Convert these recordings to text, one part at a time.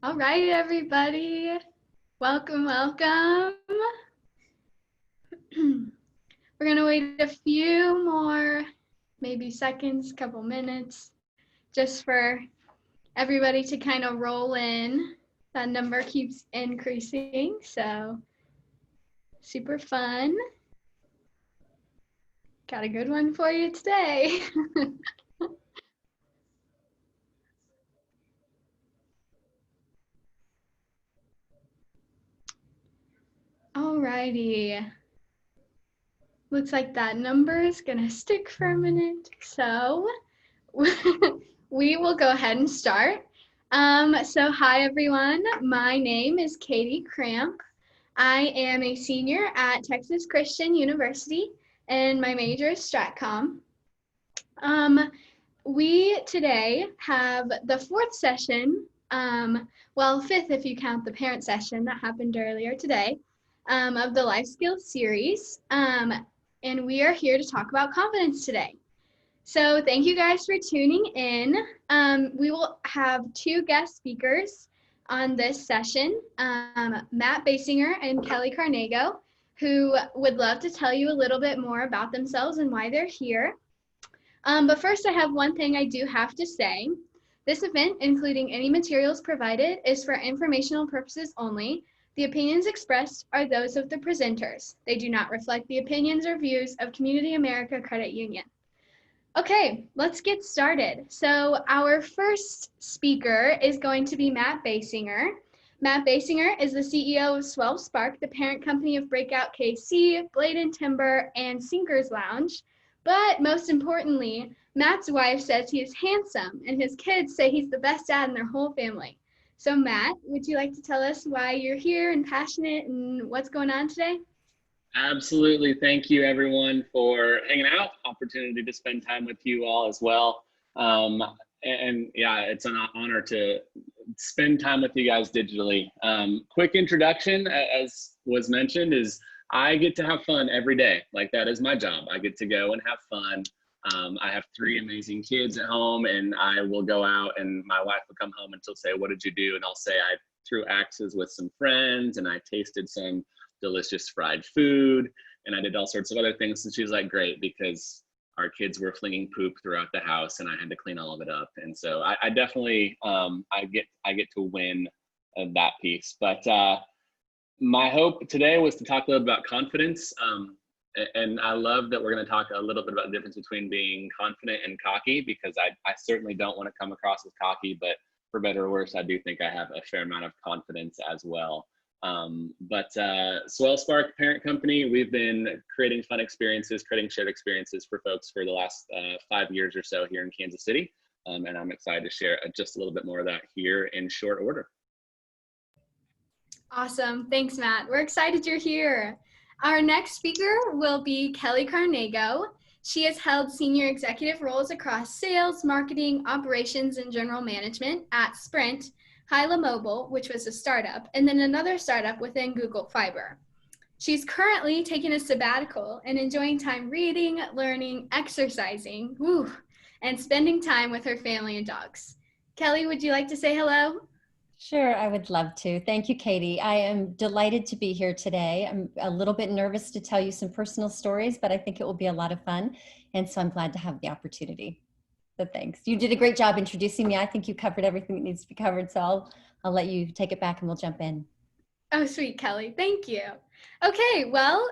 All right, everybody. Welcome, welcome. We're going to wait a few more, maybe seconds, couple minutes, just for everybody to kind of roll in. That number keeps increasing, so super fun. Got a good one for you today. Alrighty. Looks like that number is going to stick for a minute, so we will go ahead and start. So hi everyone, my name is Katie Cramp. I am a senior at Texas Christian University and my major is StratComm. We today have the fourth session, fifth if you count the parent session that happened earlier today, of the Life Skills series. And we are here to talk about confidence today. So thank you guys for tuning in. We will have two guest speakers on this session, Matt Basinger and Kelly Carnego, who would love to tell you a little bit more about themselves and why they're here. But first, I have one thing I do have to say. This event, including any materials provided, is for informational purposes only. The opinions expressed are those of the presenters. They do not reflect the opinions or views of Community America Credit Union. Okay, let's get started. So our first speaker is going to be Matt Basinger. Matt Basinger is the CEO of Swell Spark, the parent company of Breakout KC, Blade and Timber, and Sinkers Lounge. But most importantly, Matt's wife says he is handsome, and his kids say he's the best dad in their whole family. So Matt, would you like to tell us why you're here and passionate and what's going on today? Absolutely. Thank you, everyone, for hanging out. Opportunity to spend time with you all as well. And yeah, it's an honor to spend time with you guys digitally. Quick introduction, as was mentioned, is I get to have fun every day. Like, that is my job. I get to go and have fun. I have three amazing kids at home, and I will go out, and my wife will come home and she'll say, "What did you do?" And I'll say, "I threw axes with some friends, and I tasted some delicious fried food, and I did all sorts of other things." And she's like, "Great," because our kids were flinging poop throughout the house and I had to clean all of it up. And so I definitely I get to win that piece. But my hope today was to talk a little about confidence. And I love that we're going to talk a little bit about the difference between being confident and cocky, because I certainly don't want to come across as cocky, but for better or worse, I do think I have a fair amount of confidence as well. Swell Spark parent company, we've been creating fun experiences, creating shared experiences for folks for the last 5 years or so here in Kansas City. And I'm excited to share just a little bit more of that here in short order. Awesome. Thanks, Matt. We're excited you're here. Our next speaker will be Kelly Carnego. She has held senior executive roles across sales, marketing, operations, and general management at Sprint, Hyla Mobile, which was a startup, and then another startup within Google Fiber. She's currently taking a sabbatical and enjoying time reading, learning, exercising, and spending time with her family and dogs. Kelly, would you like to say hello? Sure, I would love to. Thank you, Katie. I am delighted to be here today. I'm a little bit nervous to tell you some personal stories, but I think it will be a lot of fun. And so I'm glad to have the opportunity. So thanks. You did a great job introducing me. I think you covered everything that needs to be covered. So I'll let you take it back and we'll jump in. Oh, sweet, Kelly. Thank you. Okay, well,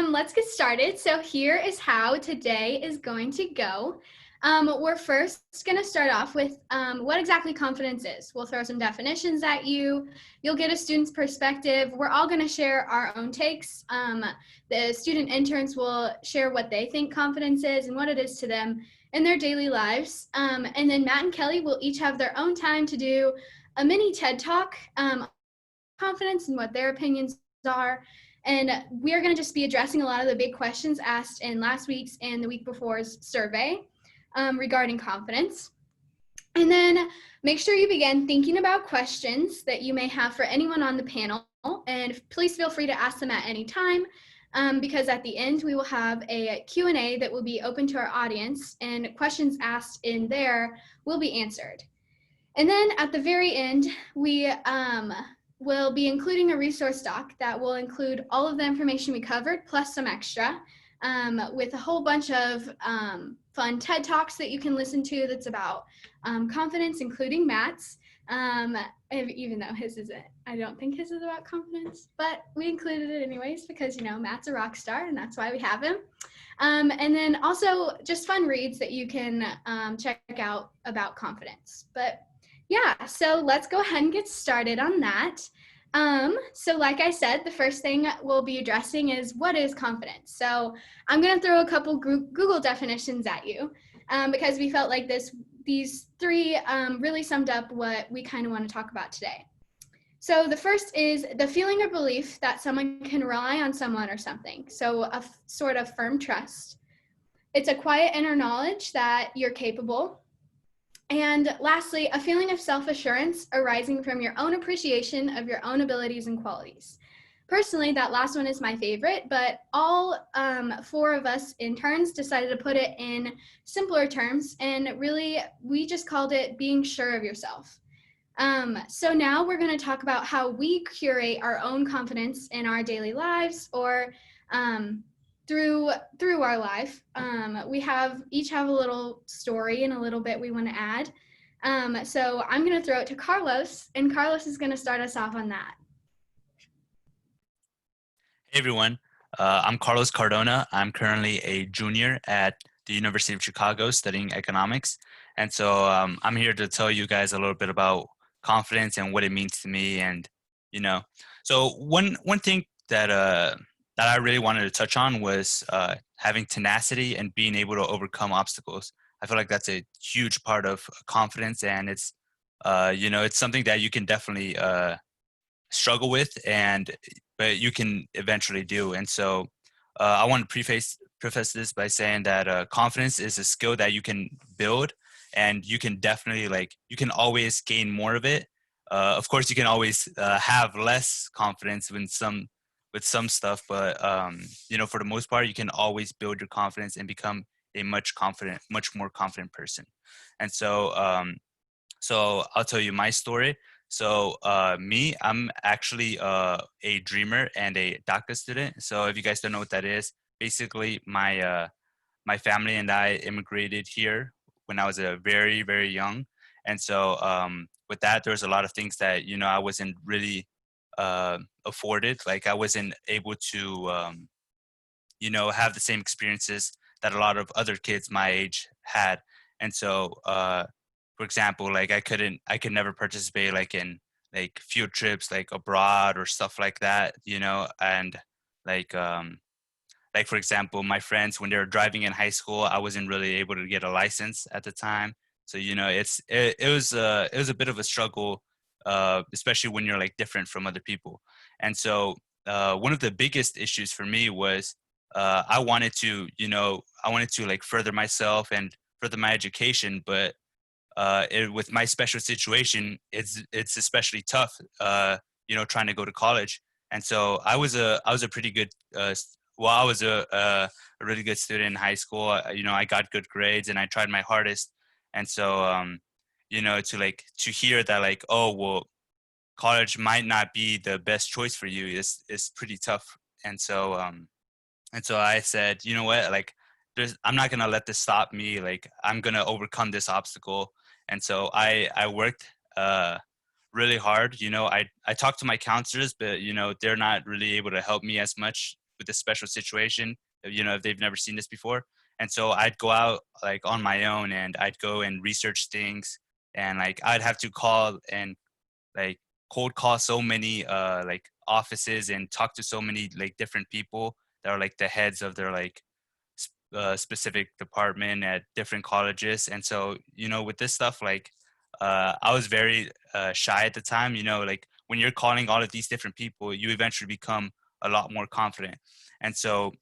let's get started. So here is how today is going to go. We're first going to start off with what exactly confidence is. We'll throw some definitions at you. You'll get a student's perspective. We're all going to share our own takes. The student interns will share what they think confidence is and what it is to them in their daily lives. And then Matt and Kelly will each have their own time to do a mini TED Talk confidence and what their opinions are. And we are going to just be addressing a lot of the big questions asked in last week's and the week before's survey regarding confidence. And then make sure you begin thinking about questions that you may have for anyone on the panel. And please feel free to ask them at any time, because at the end we will have a Q&A that will be open to our audience, and questions asked in there will be answered. And then at the very end, we will be including a resource doc that will include all of the information we covered plus some extra, with a whole bunch of fun TED Talks that you can listen to that's about confidence, including Matt's. Even though his isn't, I don't think his is about confidence, but we included it anyways because, Matt's a rock star and that's why we have him. And then also just fun reads that you can check out about confidence. But yeah, so let's go ahead and get started on that. So like I said, the first thing we'll be addressing is what is confidence. So I'm going to throw a couple Google definitions at you because we felt like these three really summed up what we kind of want to talk about today. So the first is the feeling or belief that someone can rely on someone or something. So a sort of firm trust. It's a quiet inner knowledge that you're capable. And lastly, a feeling of self-assurance arising from your own appreciation of your own abilities and qualities. Personally, that last one is my favorite, but all four of us interns decided to put it in simpler terms, and really, we just called it being sure of yourself. So now we're going to talk about how we curate our own confidence in our daily lives or through our life. We each have a little story and a little bit we want to add. So I'm going to throw it to Carlos, and Carlos is going to start us off on that. Hey everyone, I'm Carlos Cardona. I'm currently a junior at the University of Chicago studying economics. And so I'm here to tell you guys a little bit about confidence and what it means to me. And, so one thing that I really wanted to touch on was having tenacity and being able to overcome obstacles. I feel like that's a huge part of confidence, and it's, it's something that you can definitely struggle with, but you can eventually do. And so I want to preface this by saying that confidence is a skill that you can build, and you can definitely you can always gain more of it. Of course, you can always have less confidence with some stuff, but for the most part, you can always build your confidence and become a much more confident person. And so I'll tell you my story. So I'm actually a dreamer and a DACA student. So if you guys don't know what that is, basically my family and I immigrated here when I was very, very young. And so with that, there's a lot of things that, I wasn't really afforded. Like I wasn't able to, have the same experiences that a lot of other kids my age had. And so for example, I could never participate in field trips abroad or stuff like that, and for example, my friends, when they were driving in high school, I wasn't really able to get a license at the time. So it was a bit of a struggle, especially when you're different from other people. And so one of the biggest issues for me was I wanted to further myself and further my education, but with my special situation, it's especially tough, trying to go to college. And so I was a pretty good, I was a really good student in high school. I got good grades and I tried my hardest. And so, to hear that oh, well, college might not be the best choice for you is pretty tough. And so, I said, you know what, I'm not going to let this stop me. I'm going to overcome this obstacle. And so I worked really hard. I talked to my counselors, but, they're not really able to help me as much with this special situation, if they've never seen this before. And so I'd go out on my own, and I'd go and research things, and I'd have to call and cold call so many offices and talk to so many different people that are the heads of their specific department at different colleges. And so with this stuff, I was very shy at the time. When you're calling all of these different people, you eventually become a lot more confident. And so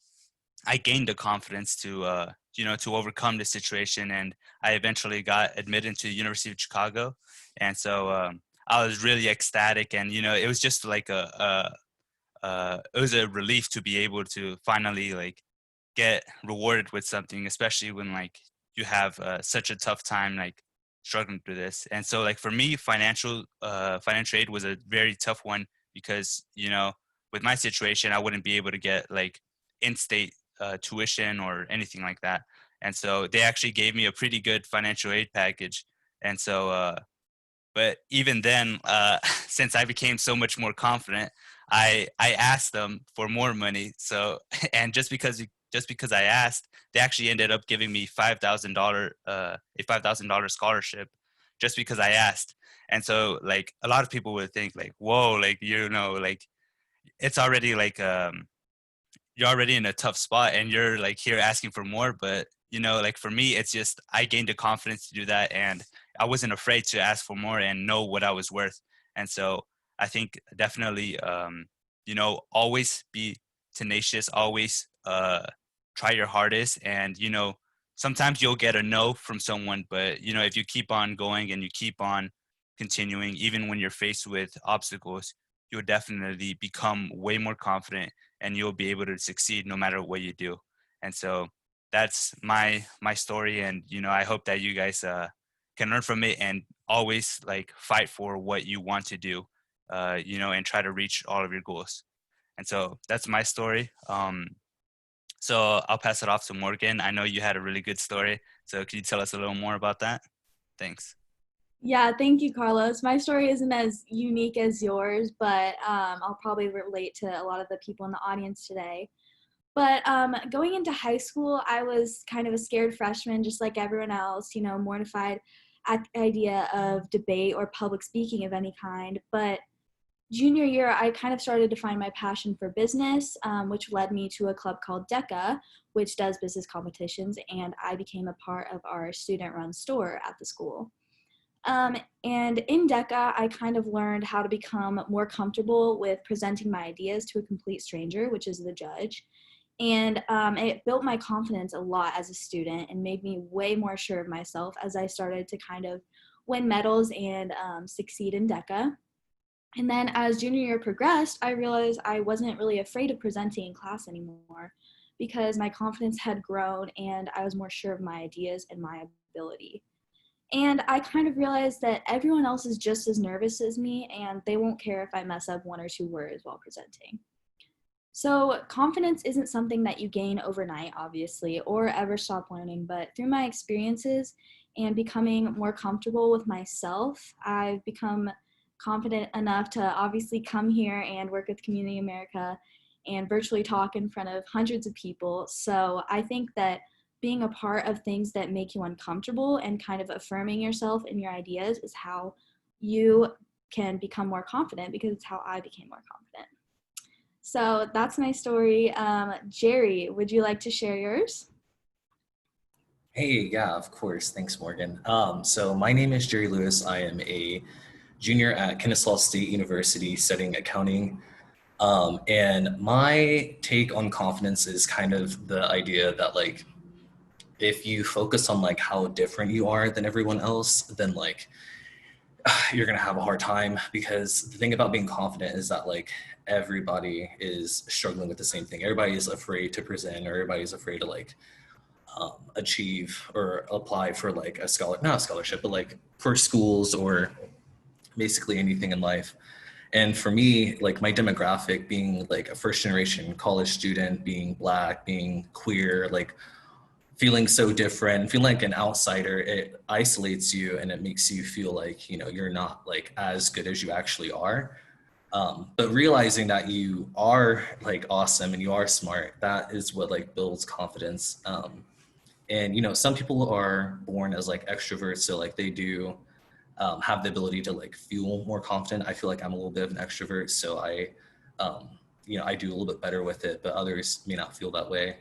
I gained the confidence to to overcome the situation, and I eventually got admitted to the University of Chicago. And so I was really ecstatic, and it was just it was a relief to be able to finally get rewarded with something, especially when you have such a tough time struggling through this. And so like for me, financial aid was a very tough one because, you know, with my situation, I wouldn't be able to get like in-state tuition or anything like that. And so they actually gave me a pretty good financial aid package. And so, but even then, since I became so much more confident, I asked them for more money. So, and just because I asked, they actually ended up giving me a $5,000 scholarship, just because I asked. And so, like a lot of people would think, like, whoa, like you know, like it's already like you're already in a tough spot and you're like here asking for more. But you know, like for me, it's just I gained the confidence to do that, and I wasn't afraid to ask for more and know what I was worth. And so I think definitely you know, always be tenacious, always try your hardest. And you know, sometimes you'll get a no from someone, but you know, if you keep on going and you keep on continuing, even when you're faced with obstacles, you'll definitely become way more confident and you'll be able to succeed no matter what you do. And so that's my story. And you know, I hope that you guys can learn from it and always like fight for what you want to do, you know, and try to reach all of your goals. And so that's my story. So I'll pass it off to Morgan. I know you had a really good story, so could you tell us a little more about that? Thanks. Yeah, thank you, Carlos. My story isn't as unique as yours, but I'll probably relate to a lot of the people in the audience today. But going into high school, I was kind of a scared freshman, just like everyone else, you know, mortified at the idea of debate or public speaking of any kind. But junior year, I kind of started to find my passion for business, which led me to a club called DECA, which does business competitions, and I became a part of our student-run store at the school. And in DECA, I kind of learned how to become more comfortable with presenting my ideas to a complete stranger, which is the judge. And it built my confidence a lot as a student and made me way more sure of myself as I started to kind of win medals and succeed in DECA. And then as junior year progressed, I realized I wasn't really afraid of presenting in class anymore because my confidence had grown and I was more sure of my ideas and my ability. And I kind of realized that everyone else is just as nervous as me and they won't care if I mess up one or two words while presenting. So confidence isn't something that you gain overnight, obviously, or ever stop learning, but through my experiences and becoming more comfortable with myself, I've become confident enough to obviously come here and work with Community America and virtually talk in front of hundreds of people. So I think that being a part of things that make you uncomfortable and kind of affirming yourself and your ideas is how you can become more confident, because it's how I became more confident. So that's my story. Jerry, would you like to share yours? Hey, yeah, of course. Thanks, Morgan. So my name is Jerry Lewis. I am a junior at Kennesaw State University studying accounting. And my take on confidence is kind of the idea that like, if you focus on like how different you are than everyone else, then like you're gonna have a hard time, because the thing about being confident is that like everybody is struggling with the same thing. Everybody is afraid to present, or everybody's afraid to like achieve or apply for like not a scholarship, but like for schools or basically anything in life. And for me, like my demographic, being like a first generation college student, being Black, being queer, like feeling so different, feeling like an outsider, it isolates you and it makes you feel like, you know, you're not like as good as you actually are. But realizing that you are like awesome and you are smart, that is what like builds confidence. And, you know, some people are born as like extroverts. So like they do have the ability to like feel more confident. I feel like I'm a little bit of an extrovert. So you know, I do a little bit better with it, but others may not feel that way.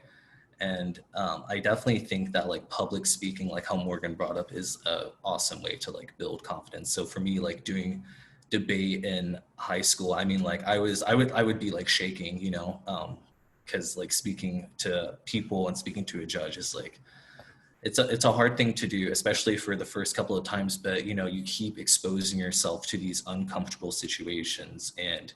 And I definitely think that like public speaking, like how Morgan brought up, is an awesome way to like build confidence. So for me, like doing debate in high school, I mean, like I would be like shaking, you know, because like speaking to people and speaking to a judge is like, it's a hard thing to do, especially for the first couple of times, but you know, you keep exposing yourself to these uncomfortable situations and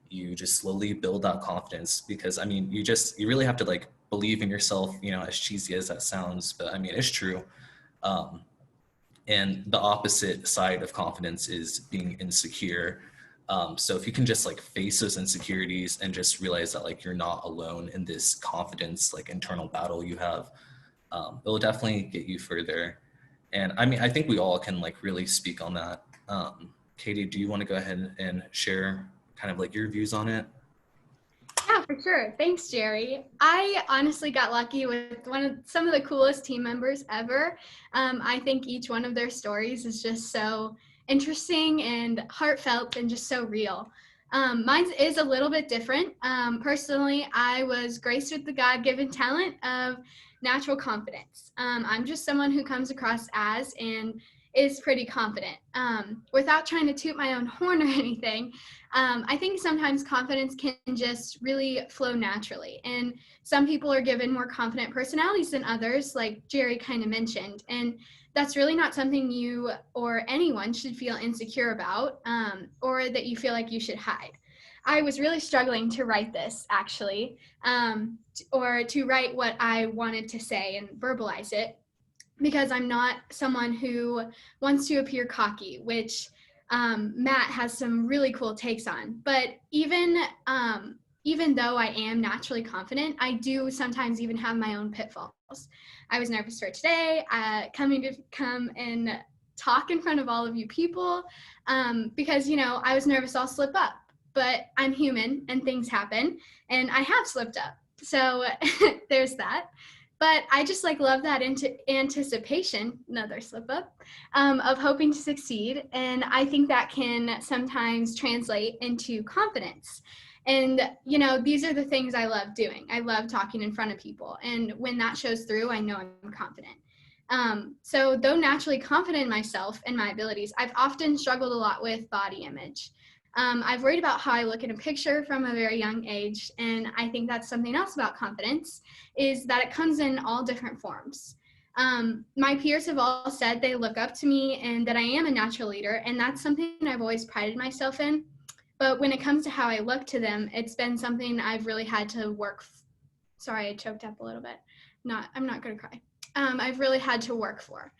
you just slowly build that confidence. Because I mean, you really have to like believe in yourself, you know, as cheesy as that sounds, but I mean, it's true. And the opposite side of confidence is being insecure. So if you can just like face those insecurities and just realize that like you're not alone in this confidence, like internal battle you have, it will definitely get you further. And I mean, I think we all can like really speak on that. Katie, do you want to go ahead and share kind of like your views on it? Yeah, for sure. Thanks, Jerry. I honestly got lucky with some of the coolest team members ever. I think each one of their stories is just so interesting and heartfelt and just so real. Mine is a little bit different. Personally, I was graced with the God-given talent of natural confidence. I'm just someone who comes across as and is pretty confident. Without trying to toot my own horn or anything, I think sometimes confidence can just really flow naturally. And some people are given more confident personalities than others, like Jerry kind of mentioned. And that's really not something you or anyone should feel insecure about, or that you feel like you should hide. I was really struggling to write this, actually, or to write what I wanted to say and verbalize it, because I'm not someone who wants to appear cocky, which Matt has some really cool takes on. But even though I am naturally confident, I do sometimes even have my own pitfalls. I was nervous for today, coming to come and talk in front of all of you people, because I was nervous I'll slip up. But I'm human and things happen, and I have slipped up. So there's that. But I just love that anticipation, another slip up, of hoping to succeed. And I think that can sometimes translate into confidence. And, these are the things I love doing. I love talking in front of people. And when that shows through, I know I'm confident. So though naturally confident in myself and my abilities, I've often struggled a lot with body image. I've worried about how I look in a picture from a very young age, and I think that's something else about confidence, is that it comes in all different forms. My peers have all said they look up to me and that I am a natural leader, and that's something I've always prided myself in. But when it comes to how I look to them, it's been something I've really had to work. Sorry, I choked up a little bit. I'm not gonna cry. I've really had to work for.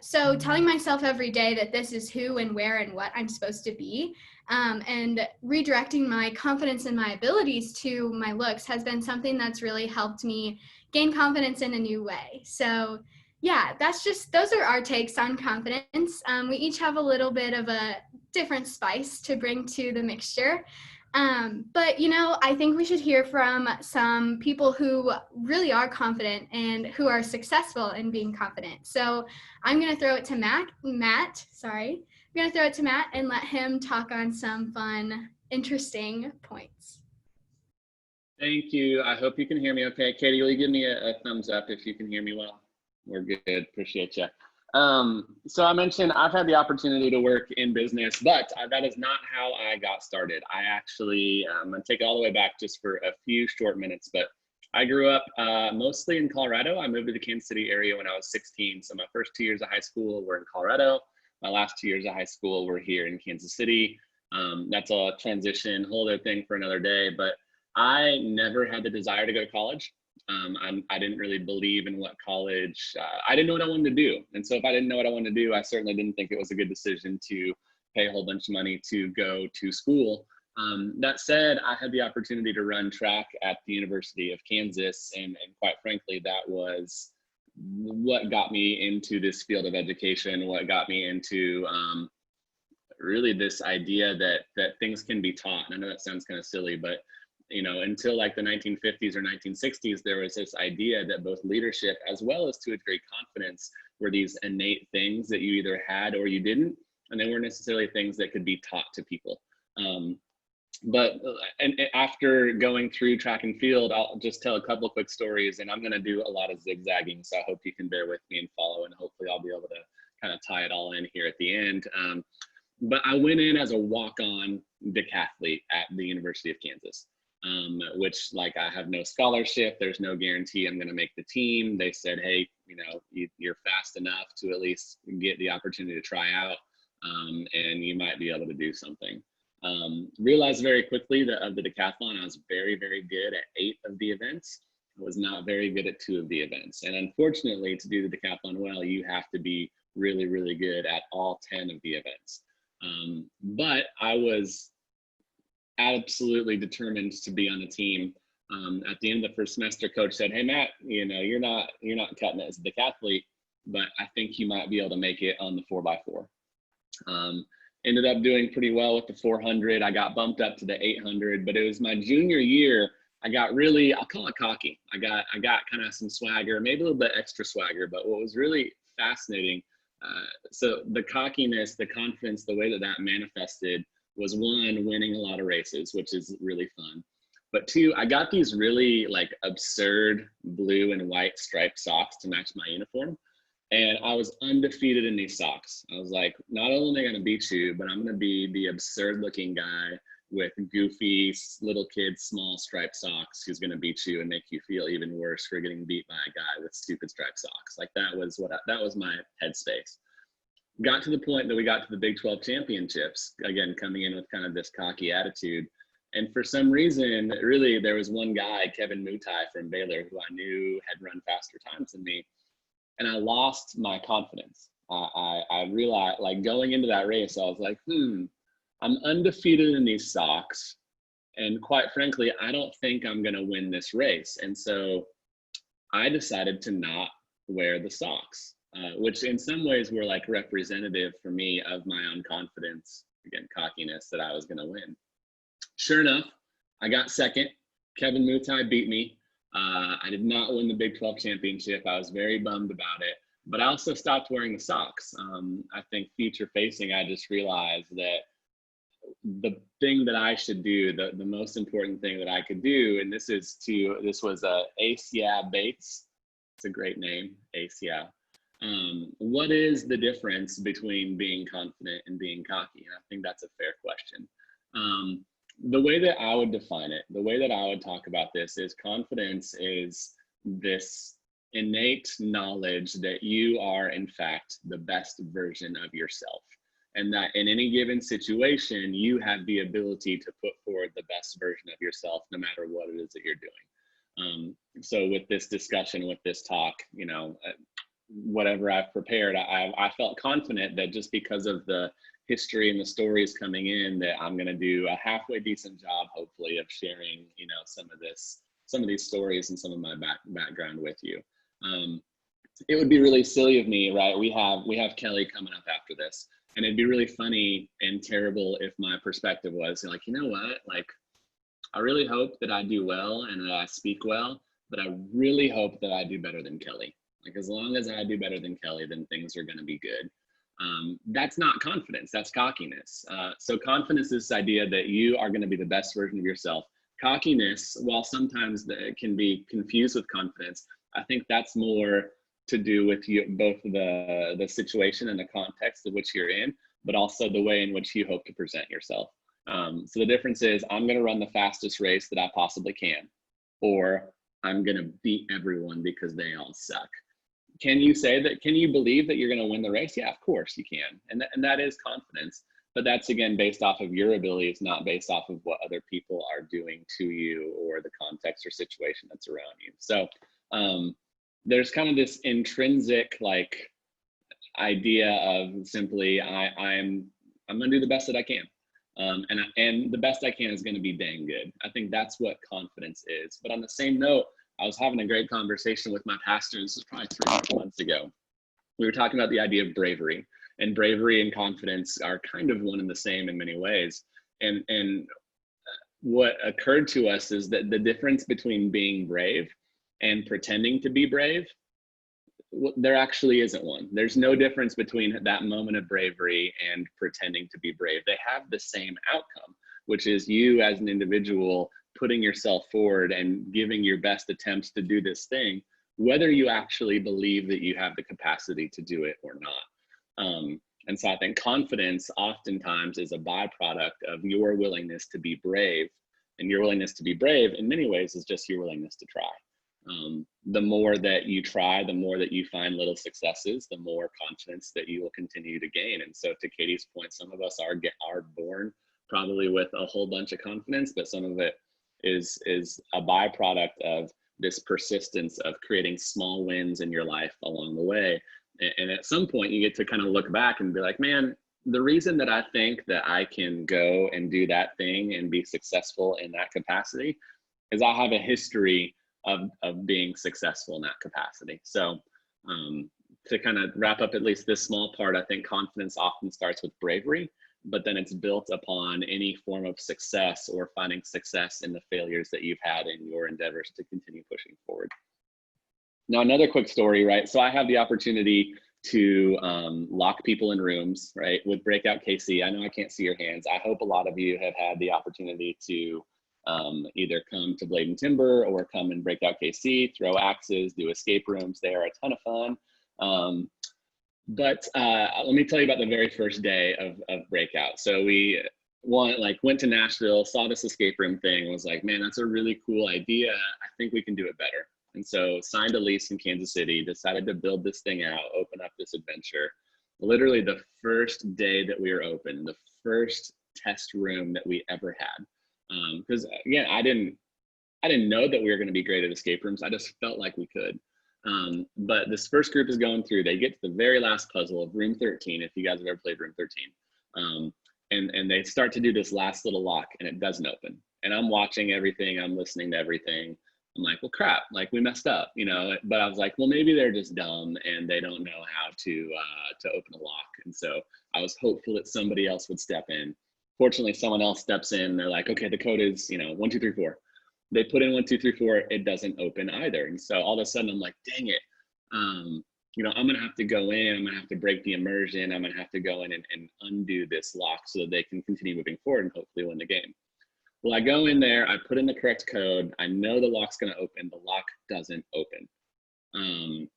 So telling myself every day that this is who and where and what I'm supposed to be, and redirecting my confidence in my abilities to my looks has been something that's really helped me gain confidence in a new way. So yeah, those are our takes on confidence. We each have a little bit of a different spice to bring to the mixture. But I think we should hear from some people who really are confident and who are successful in being confident. So I'm going to throw it to Matt. I'm going to throw it to Matt and let him talk on some fun, interesting points. Thank you. I hope you can hear me okay. Katie, will you give me a thumbs up if you can hear me well? We're good. Appreciate you. So I mentioned I've had the opportunity to work in business, but that is not how I got started. I actually, I'm going to take it all the way back just for a few short minutes, but I grew up mostly in Colorado. I moved to the Kansas City area when I was 16. So my first 2 years of high school were in Colorado. My last 2 years of high school were here in Kansas City. That's a transition, whole other thing for another day, but I never had the desire to go to college. I didn't really believe in what college, I didn't know what I wanted to do. And so if I didn't know what I wanted to do, I certainly didn't think it was a good decision to pay a whole bunch of money to go to school. That said, I had the opportunity to run track at the University of Kansas. And quite frankly, that was what got me into this field of education, what got me into really this idea that things can be taught. And I know that sounds kind of silly, but until like the 1950s or 1960s, there was this idea that both leadership as well as to a degree confidence were these innate things that you either had or you didn't, and they weren't necessarily things that could be taught to people. But after going through track and field, I'll just tell a couple of quick stories, and I'm going to do a lot of zigzagging, so I hope you can bear with me and follow, and hopefully I'll be able to kind of tie it all in here at the end. But I went in as a walk-on decathlete at the University of Kansas. Which I have no scholarship, there's no guarantee I'm going to make the team. They said, hey, you're fast enough to at least get the opportunity to try out, and you might be able to do something. Realized very quickly that of the decathlon, I was very, very good at 8 of the events. I was not very good at 2 of the events. And unfortunately, to do the decathlon well, you have to be really, really good at all 10 of the events. But I was absolutely determined to be on the team. At the end of the first semester, coach said, "Hey, Matt, you know, you're not cutting it as a decathlete, but I think you might be able to make it on the 4x4." Ended up doing pretty well with the 400. I got bumped up to the 800, but it was my junior year. I got really, I'll call it cocky. I got kind of some swagger, maybe a little bit extra swagger, but what was really fascinating, so the cockiness, the confidence, the way that that manifested was, one, winning a lot of races, which is really fun. But two, I got these really like absurd blue and white striped socks to match my uniform. And I was undefeated in these socks. I was like, not only am I going to beat you, but I'm going to be the absurd looking guy with goofy little kid, small striped socks who's going to beat you and make you feel even worse for getting beat by a guy with stupid striped socks. Like that was my headspace. Got to the point that we got to the Big 12 championships, again, coming in with kind of this cocky attitude. And for some reason, really, there was one guy, Kevin Mutai from Baylor, who I knew had run faster times than me. And I lost my confidence. I realized, like, going into that race, I was like, I'm undefeated in these socks. And quite frankly, I don't think I'm going to win this race. And so I decided to not wear the socks, which in some ways were like representative for me of my own confidence, again, cockiness, that I was going to win. Sure enough, I got second. Kevin Mutai beat me. I did not win the Big 12 championship. I was very bummed about it, but I also stopped wearing the socks. I think future facing, I just realized that the thing that I should do, the most important thing that I could do, and this was Acia Bates. It's a great name, Acia. What is the difference between being confident and being cocky? And I think that's a fair question. The way that I would define it, the way that I would talk about this is confidence is this innate knowledge that you are, in fact, the best version of yourself. And that in any given situation, you have the ability to put forward the best version of yourself, no matter what it is that you're doing. So with this discussion, with this talk, you know, whatever I've prepared, I felt confident that just because of the history and the stories coming in, that I'm going to do a halfway decent job, hopefully, of sharing, you know, some of these stories and some of my background with you. It would be really silly of me, right? We have Kelly coming up after this, and it'd be really funny and terrible if my perspective was like, you know what, like, I really hope that I do well and that I speak well, but I really hope that I do better than Kelly. Like, as long as I do better than Kelly, then things are going to be good. That's not confidence, that's cockiness. So confidence is this idea that you are going to be the best version of yourself. Cockiness, while sometimes it can be confused with confidence, I think that's more to do with both the situation and the context of which you're in, but also the way in which you hope to present yourself. So the difference is, I'm going to run the fastest race that I possibly can, or I'm going to beat everyone because they all suck. Can you say that? Can you believe that you're going to win the race? Yeah, of course you can. And that is confidence. But that's, again, based off of your abilities, not based off of what other people are doing to you or the context or situation that's around you. So there's kind of this intrinsic like idea of simply, I'm going to do the best that I can. And the best I can is going to be dang good. I think that's what confidence is. But on the same note, I was having a great conversation with my pastor. This was probably 3 months ago. We were talking about the idea of bravery, and bravery and confidence are kind of one and the same in many ways. And what occurred to us is that the difference between being brave and pretending to be brave, there actually isn't one. There's no difference between that moment of bravery and pretending to be brave. They have the same outcome, which is you as an individual putting yourself forward and giving your best attempts to do this thing, whether you actually believe that you have the capacity to do it or not. And so I think confidence oftentimes is a byproduct of your willingness to be brave. And your willingness to be brave in many ways is just your willingness to try. The more that you try, the more that you find little successes, the more confidence that you will continue to gain. And so to Katie's point, some of us are born probably with a whole bunch of confidence, but some of it is a byproduct of this persistence of creating small wins in your life along the way And at some point you get to kind of look back and be like, man, the reason that I think that I can go and do that thing and be successful in that capacity is I have a history of being successful in that capacity. So to kind of wrap up at least this small part, I think confidence often starts with bravery, but then it's built upon any form of success or finding success in the failures that you've had in your endeavors to continue pushing forward. Now, another quick story, right? So I have the opportunity to lock people in rooms, right? With Breakout KC. I know I can't see your hands. I hope a lot of you have had the opportunity to either come to Blade and Timber or come and Breakout KC, throw axes, do escape rooms. They are a ton of fun. But let me tell you about the very first day of Breakout. So we went to Nashville, saw this escape room thing, was like, man, that's a really cool idea. I think we can do it better. And so signed a lease in Kansas City, decided to build this thing out, open up this adventure. Literally the first day that we were open, the first test room that we ever had. Because again, I didn't know that we were going to be great at escape rooms. I just felt like we could. But this first group is going through, they get to the very last puzzle of room 13, if you guys have ever played room 13. And they start to do this last little lock and it doesn't open. And I'm watching everything, I'm listening to everything. I'm like, well, crap, like we messed up, you know, but I was like, well, maybe they're just dumb and they don't know how to open a lock. And so I was hopeful that somebody else would step in. Fortunately, someone else steps in. They're like, okay, the code is, 1, 2, 3, 4. They put in 1, 2, 3, 4. It doesn't open either. And so all of a sudden I'm like, dang it. I'm going to have to go in. I'm going to have to break the immersion. I'm going to have to go in and undo this lock so that they can continue moving forward and hopefully win the game. Well, I go in there, I put in the correct code. I know the lock's going to open. The lock doesn't open.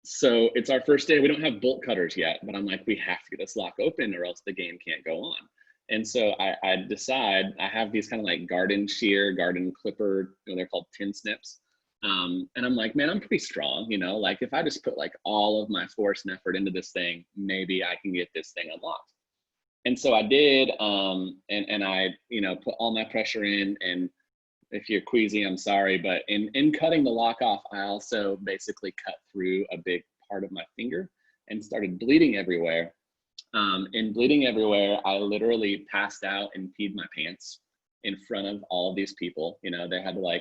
So it's our first day. We don't have bolt cutters yet, but I'm like, we have to get this lock open or else the game can't go on. And so I decide, I have these kind of like garden clipper, they're called tin snips. And I'm like, man, I'm pretty strong, like if I just put like all of my force and effort into this thing, maybe I can get this thing unlocked. And so I did, and I, put all my pressure in, and if you're queasy, I'm sorry, but in cutting the lock off, I also basically cut through a big part of my finger and started bleeding everywhere. In bleeding everywhere, I literally passed out and peed my pants in front of all of these people. They had to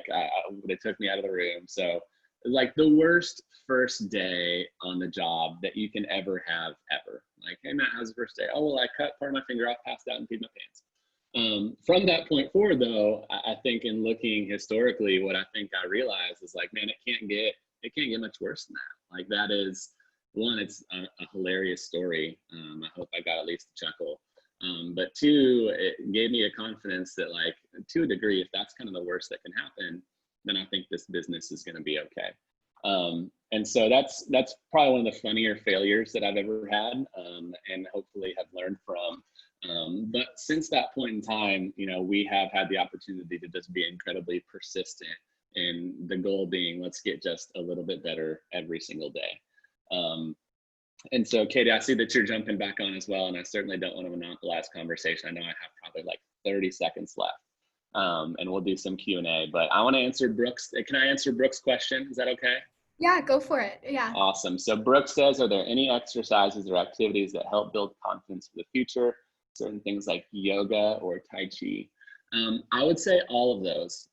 they took me out of the room. So like the worst first day on the job that you can ever have ever. Like, hey Matt, how's the first day? Oh, well, I cut part of my finger off, passed out and peed my pants. From that point forward though, I think in looking historically, what I think I realized is like, man, it can't get much worse than that. Like that is, one, it's a hilarious story. I hope I got at least a chuckle. But two, it gave me a confidence that like, to a degree, if that's kind of the worst that can happen, then I think this business is going to be okay. And so that's probably one of the funnier failures that I've ever had, and hopefully have learned from. But since that point in time, we have had the opportunity to just be incredibly persistent, and the goal being, let's get just a little bit better every single day. And so Katie, I see that you're jumping back on as well, and I certainly don't want to monopolize conversation. I know I have probably like 30 seconds left, and we'll do some Q&A, but I want to answer Brooks. Can I answer Brooks' question? Is that okay? Yeah, go for it. Yeah. Awesome. So Brooks says, are there any exercises or activities that help build confidence for the future? Certain things like yoga or Tai Chi. I would say all of those.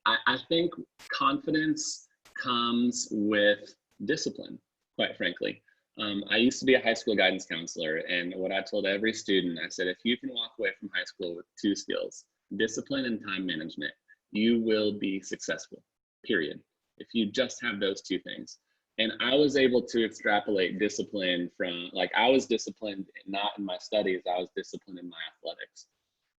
I think confidence comes with discipline, quite frankly. I used to be a high school guidance counselor, and what I told every student, I said, if you can walk away from high school with 2 skills, discipline and time management, you will be successful, period. If you just have those 2 things. And I was able to extrapolate discipline from, like, I was disciplined not in my studies, I was disciplined in my athletics.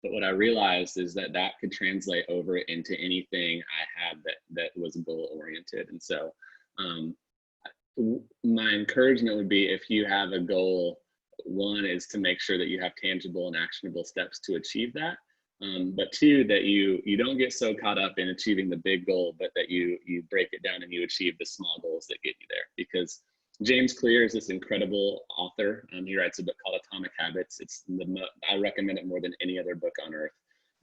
But what I realized is that that could translate over into anything I had that was goal oriented. And so my encouragement would be, if you have a goal, one is to make sure that you have tangible and actionable steps to achieve that. But 2, that you don't get so caught up in achieving the big goal, but that you break it down and you achieve the small goals that get you there. Because James Clear is this incredible author. He writes a book called Atomic Habits. I recommend it more than any other book on earth.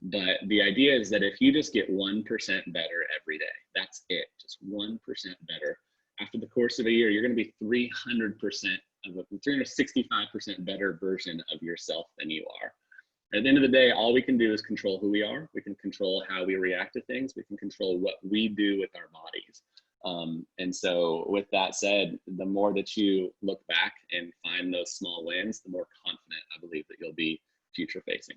But the idea is that if you just get 1% better every day, that's it, just 1% better. After the course course of a year, you're going to be 300% of a 365% better version of yourself than you are. At the end of the day, all we can do is control who we are. We can control how we react to things. We can control what we do with our bodies. And so with that said, the more that you look back and find those small wins, the more confident I believe that you'll be future facing.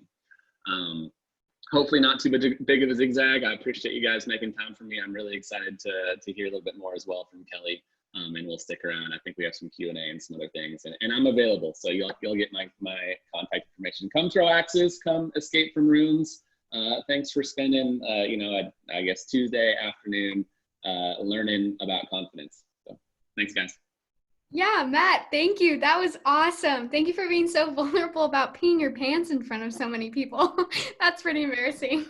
Hopefully not too big of a zigzag. I appreciate you guys making time for me. I'm really excited to hear a little bit more as well from Kelly. And we'll stick around. I think we have some Q&A and some other things, and I'm available. So you'll get my contact information. Come throw axes, come escape from rooms. Thanks for spending, I guess Tuesday afternoon learning about confidence. So thanks, guys. Yeah, Matt, thank you. That was awesome. Thank you for being so vulnerable about peeing your pants in front of so many people. That's pretty embarrassing.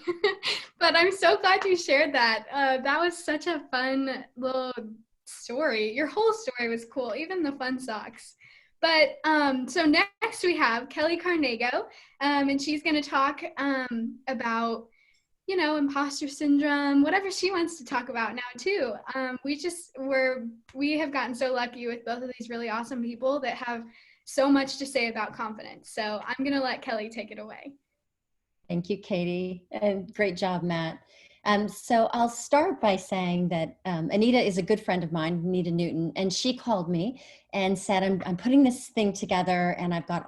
But I'm so glad you shared that. That was such a fun little story. Your whole story was cool, even the fun socks. But so next we have Kelly Carnego, and she's going to talk about, imposter syndrome, whatever she wants to talk about now too. We have gotten so lucky with both of these really awesome people that have so much to say about confidence. So I'm going to let Kelly take it away. Thank you, Katie, and great job, Matt. So I'll start by saying that Anita is a good friend of mine, Anita Newton, and she called me and said, I'm putting this thing together, and I've got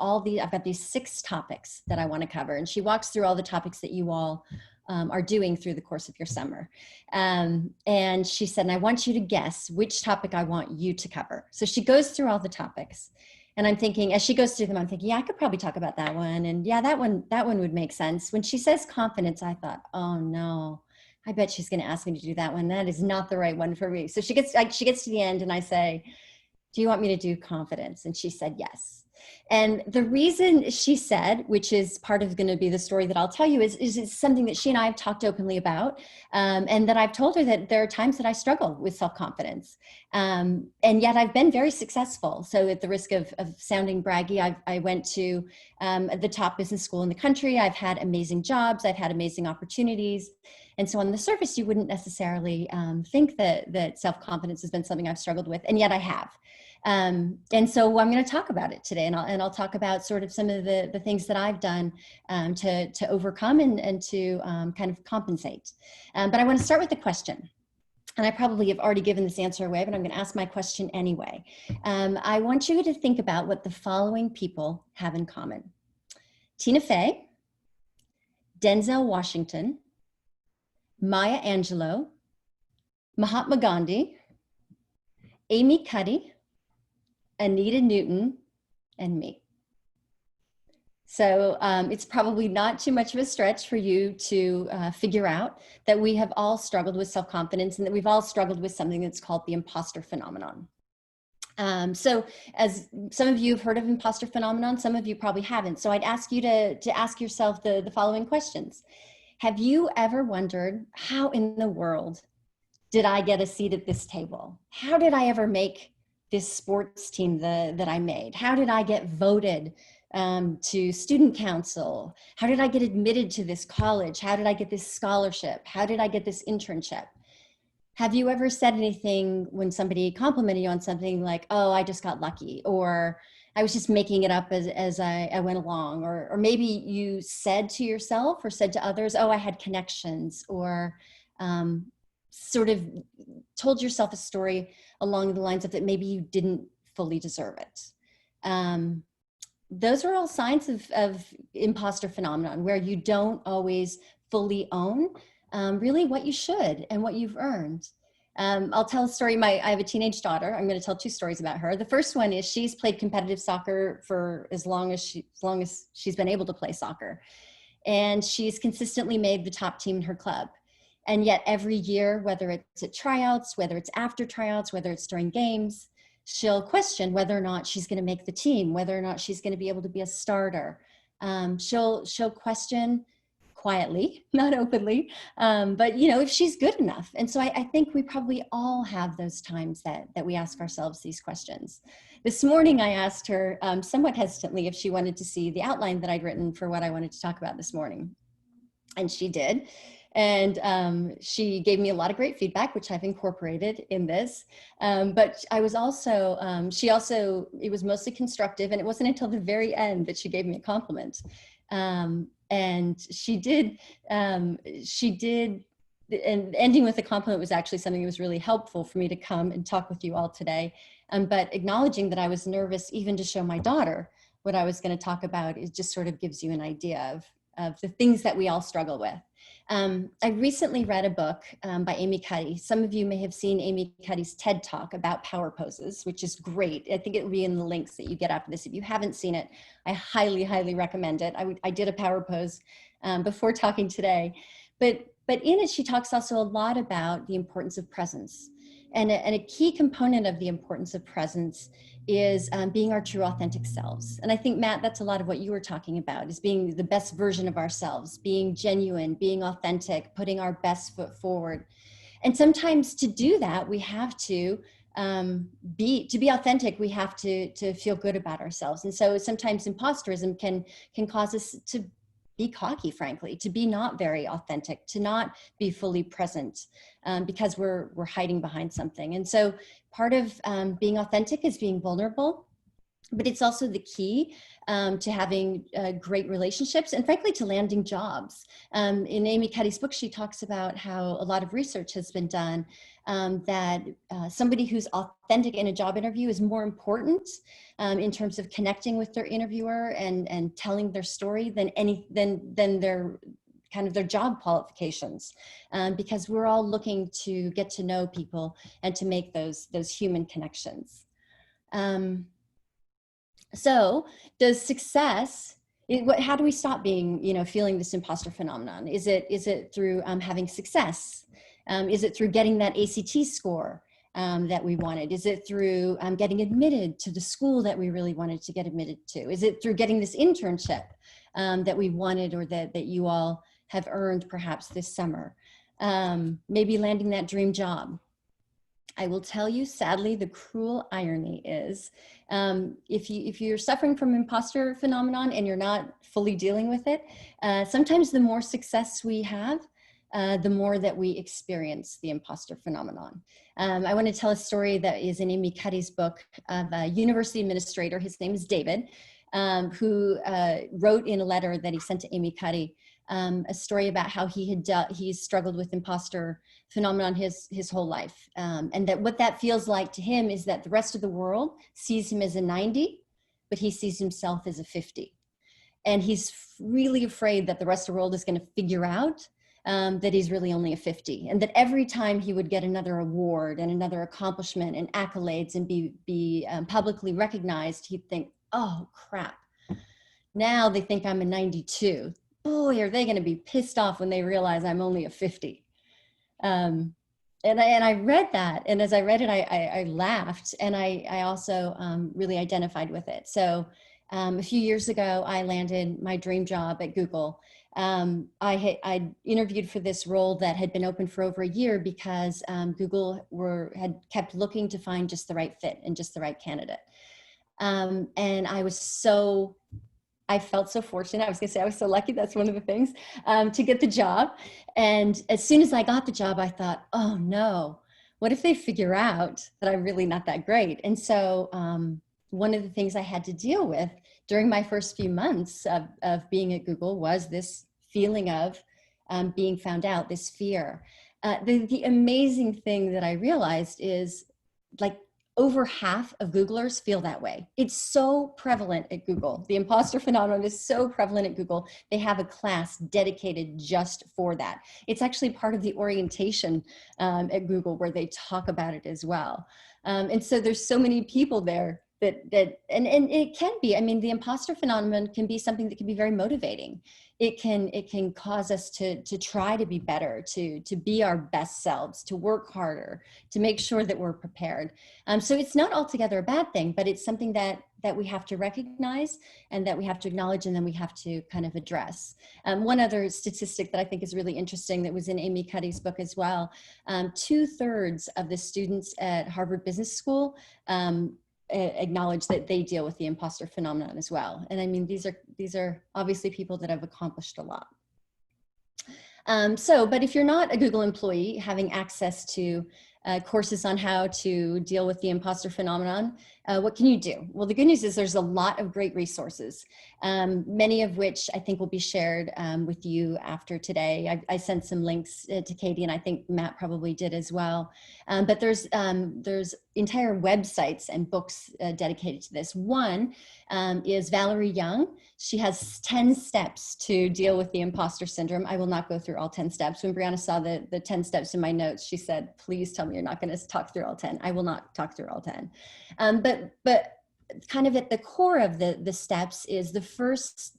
these 6 topics that I want to cover. And she walks through all the topics that you all are doing through the course of your summer. And she said, and I want you to guess which topic I want you to cover. So she goes through all the topics. And I'm thinking, as she goes through them, I'm thinking, yeah, I could probably talk about that one. And yeah, that one would make sense. When she says confidence, I thought, oh no, I bet she's going to ask me to do that one. That is not the right one for me. So she gets to the end and I say, do you want me to do confidence? And she said, yes. And the reason she said, which is part of going to be the story that I'll tell you, is something that she and I have talked openly about, and that I've told her that there are times that I struggle with self-confidence, and yet I've been very successful. So at the risk of sounding braggy, I went to the top business school in the country. I've had amazing jobs. I've had amazing opportunities. And so on the surface, you wouldn't necessarily think that self-confidence has been something I've struggled with, and yet I have. And so I'm going to talk about it today, and I'll talk about sort of some of the things that I've done to overcome and to kind of compensate. But I want to start with the question. And I probably have already given this answer away, but I'm going to ask my question anyway. I want you to think about what the following people have in common: Tina Fey, Denzel Washington, Maya Angelou, Mahatma Gandhi, Amy Cuddy, Anita Newton, and me. So it's probably not too much of a stretch for you to figure out that we have all struggled with self-confidence, and that we've all struggled with something that's called the imposter phenomenon. So as some of you have heard of imposter phenomenon, some of you probably haven't. So I'd ask you to ask yourself the following questions. Have you ever wondered, how in the world did I get a seat at this table? How did I ever make this sports team that I made? How did I get voted to student council? How did I get admitted to this college? How did I get this scholarship? How did I get this internship? Have you ever said anything when somebody complimented you on something like, oh, I just got lucky, or I was just making it up as I went along, or maybe you said to yourself or said to others, oh, I had connections, or sort of told yourself a story along the lines of that maybe you didn't fully deserve it. Those are all signs of imposter phenomenon, where you don't always fully own really what you should and what you've earned. I'll tell a story. I have a teenage daughter. I'm going to tell 2 stories about her. The first one is she's played competitive soccer for as long as she's been able to play soccer. And she's consistently made the top team in her club. And yet every year, whether it's at tryouts, whether it's after tryouts, whether it's during games, she'll question whether or not she's going to make the team, whether or not she's going to be able to be a starter. She'll question quietly, not openly, but if she's good enough. And so I think we probably all have those times that we ask ourselves these questions. This morning, I asked her somewhat hesitantly if she wanted to see the outline that I'd written for what I wanted to talk about this morning. And she did. And she gave me a lot of great feedback, which I've incorporated in this. But I was also, it was mostly constructive, and it wasn't until the very end that she gave me a compliment. And she did, and ending with a compliment was actually something that was really helpful for me to come and talk with you all today. But acknowledging that I was nervous even to show my daughter what I was going to talk about, it just sort of gives you an idea of the things that we all struggle with. I recently read a book by Amy Cuddy. Some of you may have seen Amy Cuddy's TED Talk about power poses, which is great. I think it will be in the links that you get after this. If you haven't seen it, I highly, highly recommend it. I did a power pose before talking today. But in it, she talks also a lot about the importance of presence. And a key component of the importance of presence is being our true authentic selves. And I think, Matt, that's a lot of what you were talking about, is being the best version of ourselves, being genuine, being authentic, putting our best foot forward. And sometimes to do that, we have to be authentic, we have to feel good about ourselves. And so sometimes imposterism can cause us to be cocky, frankly, to be not very authentic, to not be fully present, because we're hiding behind something. And so part of being authentic is being vulnerable, but it's also the key to having great relationships and frankly to landing jobs. In Amy Cuddy's book, she talks about how a lot of research has been done that somebody who's authentic in a job interview is more important in terms of connecting with their interviewer and telling their story than their kind of their job qualifications, because we're all looking to get to know people and to make those human connections. So does success, how do we stop being, feeling this imposter phenomenon? Is it through having success? Is it through getting that ACT score that we wanted? Is it through getting admitted to the school that we really wanted to get admitted to? Is it through getting this internship that we wanted, or that you all have earned perhaps this summer? Maybe landing that dream job. I will tell you, sadly, the cruel irony is, if you're suffering from imposter phenomenon and you're not fully dealing with it, sometimes the more success we have, the more that we experience the imposter phenomenon. I want to tell a story that is in Amy Cuddy's book of a university administrator. His name is David, who wrote in a letter that he sent to Amy Cuddy a story about how he's struggled with imposter phenomenon his whole life, and that what that feels like to him is that the rest of the world sees him as a 90, but he sees himself as a 50, and he's really afraid that the rest of the world is going to figure out that he's really only a 50, and that every time he would get another award and another accomplishment and accolades and be publicly recognized, he'd think, oh crap, now they think I'm a 92. Boy, are they going to be pissed off when they realize I'm only a 50. And I read that, and as I read it, I laughed, and I also really identified with it. So a few years ago, I landed my dream job at Google. I interviewed for this role that had been open for over a year because Google had kept looking to find just the right fit and just the right candidate. And I felt so fortunate. I was going to say I was so lucky. That's one of the things, to get the job. And as soon as I got the job, I thought, oh no, what if they figure out that I'm really not that great? And so one of the things I had to deal with during my first few months of being at Google was this feeling of being found out, this fear. The amazing thing that I realized is, like, over half of Googlers feel that way. It's so prevalent at Google. The imposter phenomenon is so prevalent at Google. They have a class dedicated just for that. It's actually part of the orientation at Google, where they talk about it as well. And so there's so many people there and it can be, I mean, the imposter phenomenon can be something that can be very motivating. It can cause us to try to be better, to be our best selves, to work harder, to make sure that we're prepared. So it's not altogether a bad thing, but it's something that we have to recognize and that we have to acknowledge, and then we have to kind of address. One other statistic that I think is really interesting that was in Amy Cuddy's book as well, 2/3 of the students at Harvard Business School acknowledge that they deal with the imposter phenomenon as well. And I mean, these are obviously people that have accomplished a lot. But if you're not a Google employee, having access to courses on how to deal with the imposter phenomenon, what can you do? Well, the good news is there's a lot of great resources, many of which I think will be shared with you after today. I sent some links to Katie, and I think Matt probably did as well. But there's entire websites and books dedicated to this. One is Valerie Young. She has 10 steps to deal with the imposter syndrome. I will not go through all 10 steps. When Brianna saw the 10 steps in my notes, she said, please tell me you're not going to talk through all 10. I will not talk through all 10. But kind of at the core of the steps is the first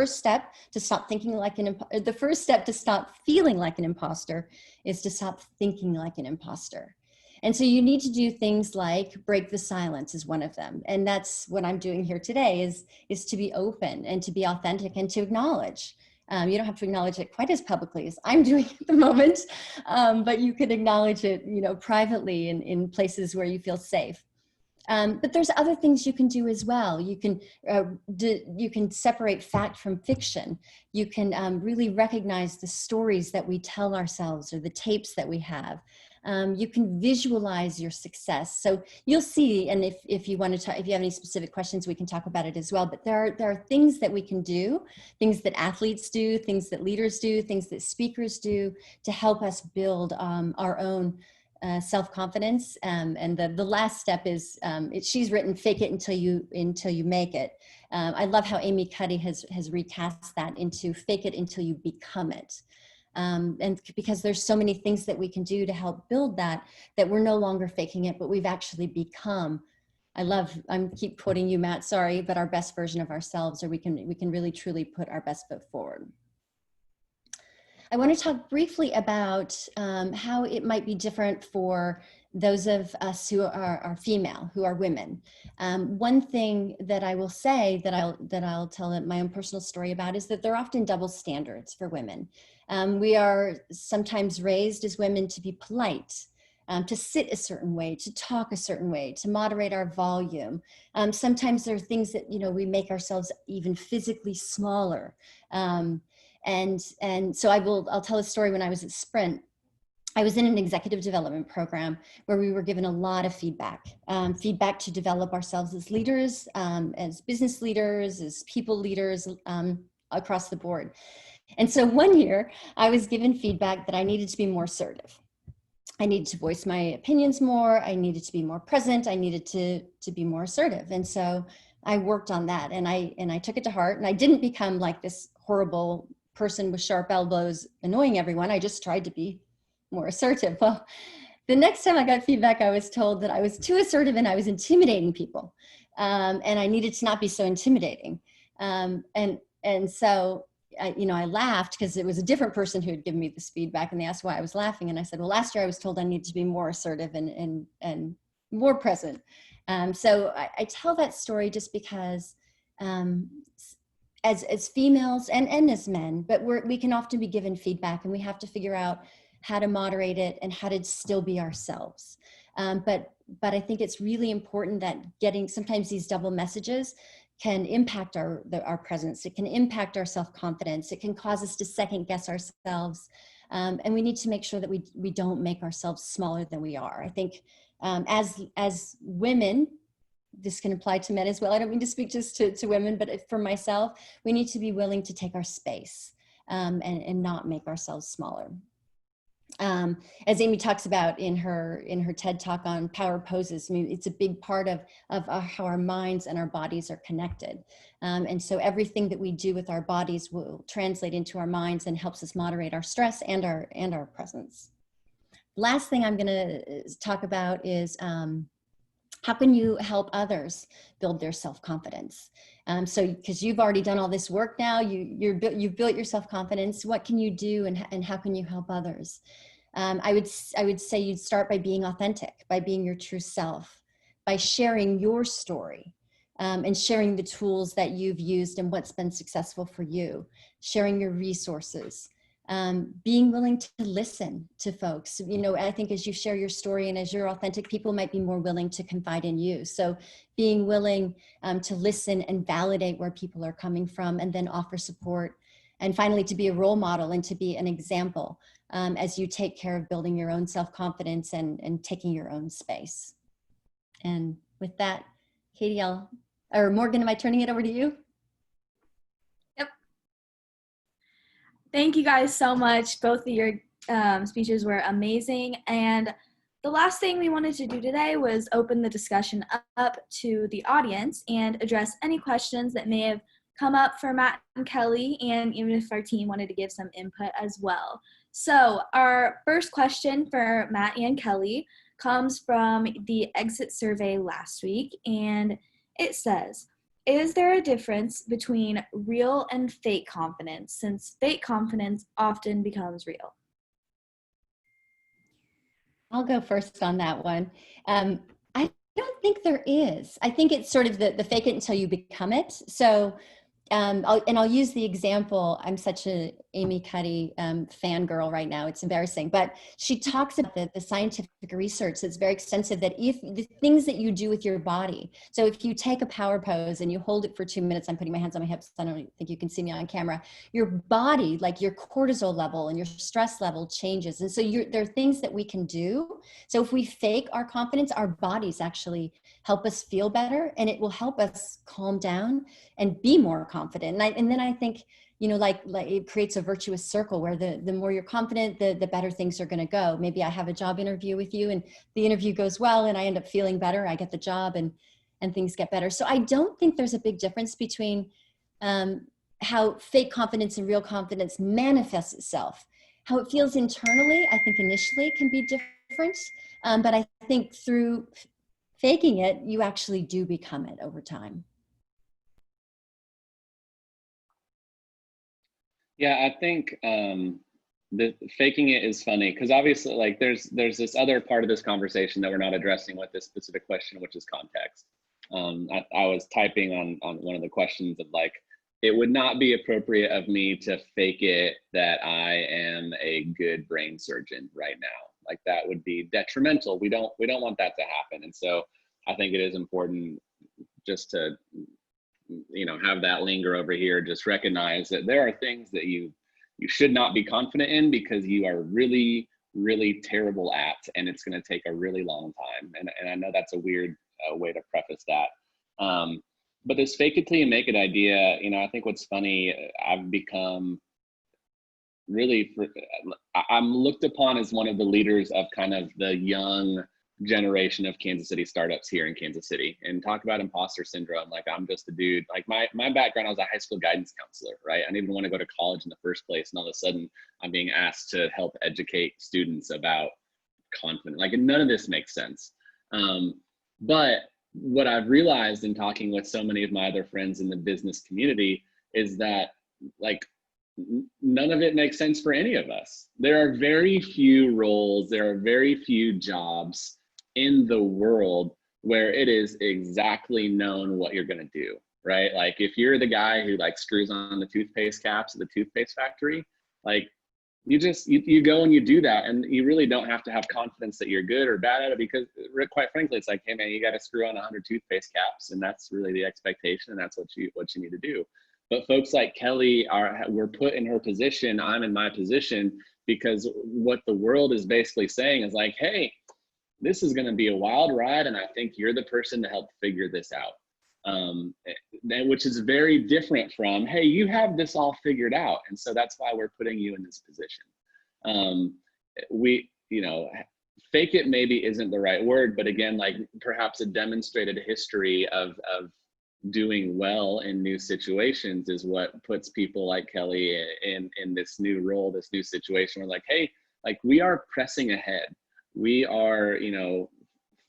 step to stop thinking like the first step to stop feeling like an imposter is to stop thinking like an imposter. And so you need to do things like break the silence is one of them. And that's what I'm doing here today is to be open and to be authentic and to acknowledge. You don't have to acknowledge it quite as publicly as I'm doing at the moment, but you can acknowledge it, privately in places where you feel safe. But there's other things you can do as well. You can separate fact from fiction. You can really recognize the stories that we tell ourselves or the tapes that we have. You can visualize your success. So you'll see, and if you want to talk, if you have any specific questions, we can talk about it as well. But there are things that we can do, things that athletes do, things that leaders do, things that speakers do to help us build our own self-confidence. And the last step is, she's written, fake it until you make it. I love how Amy Cuddy has recast that into fake it until you become it. And because there's so many things that we can do to help build that we're no longer faking it, but we've actually become, I keep quoting you, Matt, sorry, but our best version of ourselves, or we can really truly put our best foot forward. I want to talk briefly about how it might be different for those of us who are female, who are women. One thing that I will say that I'll tell my own personal story about is that there are often double standards for women. We are sometimes raised as women to be polite, to sit a certain way, to talk a certain way, to moderate our volume. Sometimes there are things that, we make ourselves even physically smaller. And so I'll tell a story. When I was at Sprint, I was in an executive development program where we were given a lot of feedback to develop ourselves as leaders, as business leaders, as people leaders, across the board. And so one year I was given feedback that I needed to be more assertive. I needed to voice my opinions more. I needed to be more present. I needed to be more assertive. And so I worked on that, and I took it to heart, and I didn't become like this horrible person with sharp elbows annoying everyone. I just tried to be more assertive. Well, the next time I got feedback, I was told that I was too assertive and I was intimidating people. And I needed to not be so intimidating. And so I laughed because it was a different person who had given me this feedback, and they asked why I was laughing. And I said, well, last year I was told I needed to be more assertive and more present. So I tell that story just because as females and as men, but we can often be given feedback, and we have to figure out how to moderate it and how to still be ourselves. But I think it's really important that sometimes these double messages can impact our presence. It can impact our self-confidence. It can cause us to second guess ourselves. And we need to make sure that we don't make ourselves smaller than we are. I think as women, this can apply to men as well. I don't mean to speak just to women, but for myself, we need to be willing to take our space and not make ourselves smaller. As Amy talks about in her TED Talk on power poses, I mean, it's a big part of how our minds and our bodies are connected. And so everything that we do with our bodies will translate into our minds and helps us moderate our stress and our presence. Last thing I'm going to talk about is how can you help others build their self-confidence? So, because you've already done all this work now, you've built your self-confidence. What can you do, and how can you help others? I would say you'd start by being authentic, by being your true self, by sharing your story, and sharing the tools that you've used and what's been successful for you, sharing your resources. Being willing to listen to folks. I think as you share your story and as you're authentic, people might be more willing to confide in you. So being willing to listen and validate where people are coming from, and then offer support And finally, to be a role model and to be an example as you take care of building your own self-confidence and taking your own space. And with that, Katie, or Morgan, am I turning it over to you? Yep. Thank you guys so much. Both of your speeches were amazing. And the last thing we wanted to do today was open the discussion up to the audience and address any questions that may have come up for Matt and Kelly, and even if our team wanted to give some input as well. So our first question for Matt and Kelly comes from the exit survey last week, and it says, is there a difference between real and fake confidence, since fake confidence often becomes real? I'll go first on that one. I don't think there is. I think it's sort of the fake it until you become it. So I'll use the example. I'm such a Amy Cuddy fangirl right now. It's embarrassing, but she talks about the scientific research that's very extensive, that if the things that you do with your body, so if you take a power pose and you hold it for 2 minutes, I'm putting my hands on my hips, I don't think you can see me on camera, your body, like your cortisol level and your stress level changes. And so there are things that we can do. So if we fake our confidence, our bodies actually help us feel better, and it will help us calm down and be more confident. And then I think, like it creates a virtuous circle where the more you're confident, the better things are going to go. Maybe I have a job interview with you and the interview goes well and I end up feeling better. I get the job and things get better. So I don't think there's a big difference between how fake confidence and real confidence manifests itself. How it feels internally, I think initially can be different. But I think through faking it, you actually do become it over time. Yeah, I think the faking it is funny because obviously, like, there's this other part of this conversation that we're not addressing with this specific question, which is context. I was typing on one of the questions of, like, it would not be appropriate of me to fake it that I am a good brain surgeon right now. Like, that would be detrimental. We don't want that to happen. And so I think it is important just to have that linger over here. Just recognize that there are things that you should not be confident in because you are really, really terrible at, and it's going to take a really long time. And I know that's a weird way to preface that. But this fake it till you make it idea, I think what's funny, I've become I'm looked upon as one of the leaders of kind of the young generation of Kansas City startups here in Kansas City. And talk about imposter syndrome. Like, I'm just a dude. Like, my background, I was a high school guidance counselor, right? I didn't even want to go to college in the first place. And all of a sudden I'm being asked to help educate students about confidence. Like, none of this makes sense. But what I've realized in talking with so many of my other friends in the business community is that, like, none of it makes sense for any of us. There are very few roles, there are very few jobs in the world where it is exactly known what you're going to do, right? Like, if you're the guy who, like, screws on the toothpaste caps at the toothpaste factory, like, you go and you do that, and you really don't have to have confidence that you're good or bad at it, because quite frankly, it's like, hey man, you got to screw on 100 toothpaste caps, and that's really the expectation, and that's what you need to do. But folks like Kelly were put in her position. I'm in my position because what the world is basically saying is, like, hey, this is going to be a wild ride, and I think you're the person to help figure this out. Which is very different from, hey, you have this all figured out, and so that's why we're putting you in this position. Fake it maybe isn't the right word, but again, like, perhaps a demonstrated history of doing well in new situations is what puts people like Kelly in this new role, this new situation. We're like, hey, like, we are pressing ahead. We are,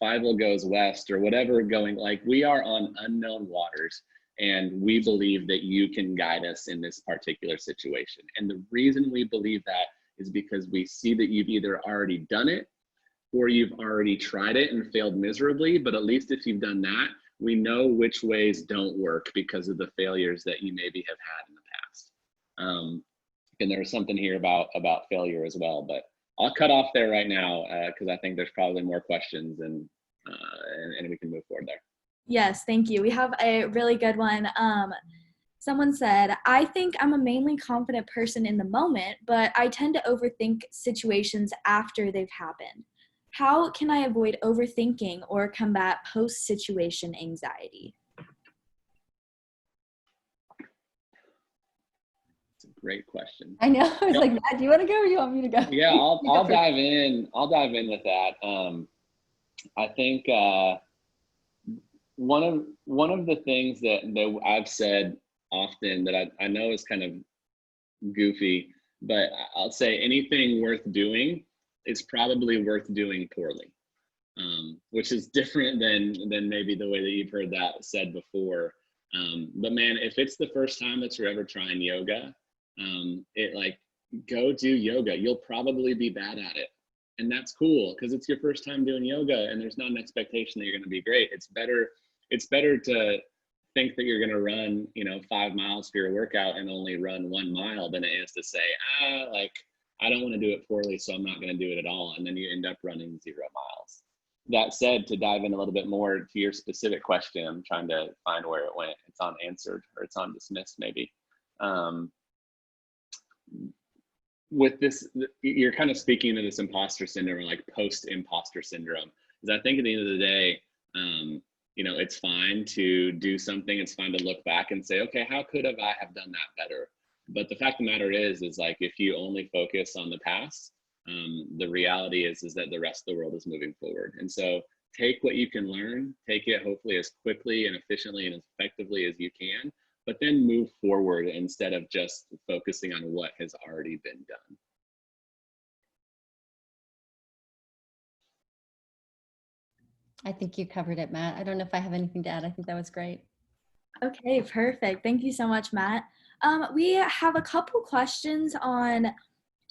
Fievel goes west or whatever going, like, we are on unknown waters, and we believe that you can guide us in this particular situation. And the reason we believe that is because we see that you've either already done it or you've already tried it and failed miserably. But at least if you've done that, we know which ways don't work because of the failures that you maybe have had in the past. And there's something here about failure as well, but I'll cut off there right now because I think there's probably more questions, and we can move forward there. Yes, thank you. We have a really good one. Someone said, I think I'm a mainly confident person in the moment, but I tend to overthink situations after they've happened. How can I avoid overthinking or combat post-situation anxiety? It's a great question. I know. I was like, Matt, do you want to go or you want me to go? Yeah, I'll dive in. I'll dive in with that. I think one of the things that I've said often that I know is kind of goofy, but I'll say anything worth doing is probably worth doing poorly, which is different than maybe the way that you've heard that said before. But man, if it's the first time that you're ever trying yoga, go do yoga. You'll probably be bad at it. And that's cool because it's your first time doing yoga and there's not an expectation that you're going to be great. It's better to think that you're going to run, 5 miles for your workout and only run 1 mile than it is to say, I don't want to do it poorly, so I'm not going to do it at all. And then you end up running 0 miles. That said, to dive in a little bit more to your specific question, I'm trying to find where it went. It's unanswered or it's on dismissed maybe. With this, you're kind of speaking to this imposter syndrome or like post-imposter syndrome. Because I think at the end of the day, it's fine to do something. It's fine to look back and say, okay, how could I have done that better? But the fact of the matter is like if you only focus on the past, the reality is that the rest of the world is moving forward. And so take what you can learn, take it hopefully as quickly and efficiently and as effectively as you can, but then move forward instead of just focusing on what has already been done. I think you covered it, Matt. I don't know if I have anything to add. I think that was great. Okay, perfect. Thank you so much, Matt. We have a couple questions on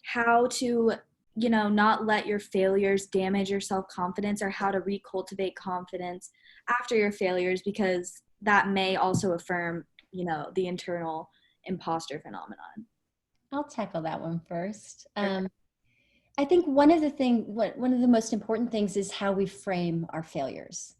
how to, not let your failures damage your self-confidence or how to recultivate confidence after your failures, because that may also affirm, the internal imposter phenomenon. I'll tackle that one first. I think one of the most important things is how we frame our failures.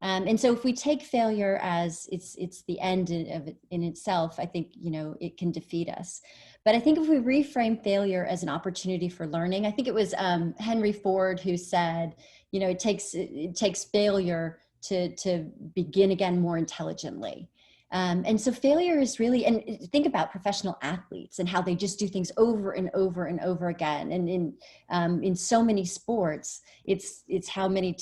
And so if we take failure as it's the end of it in itself, I think, it can defeat us. But I think if we reframe failure as an opportunity for learning, I think it was Henry Ford who said, it takes failure to begin again more intelligently. And so failure is really, and think about professional athletes and how they just do things over and over and over again. And in so many sports, it's how many,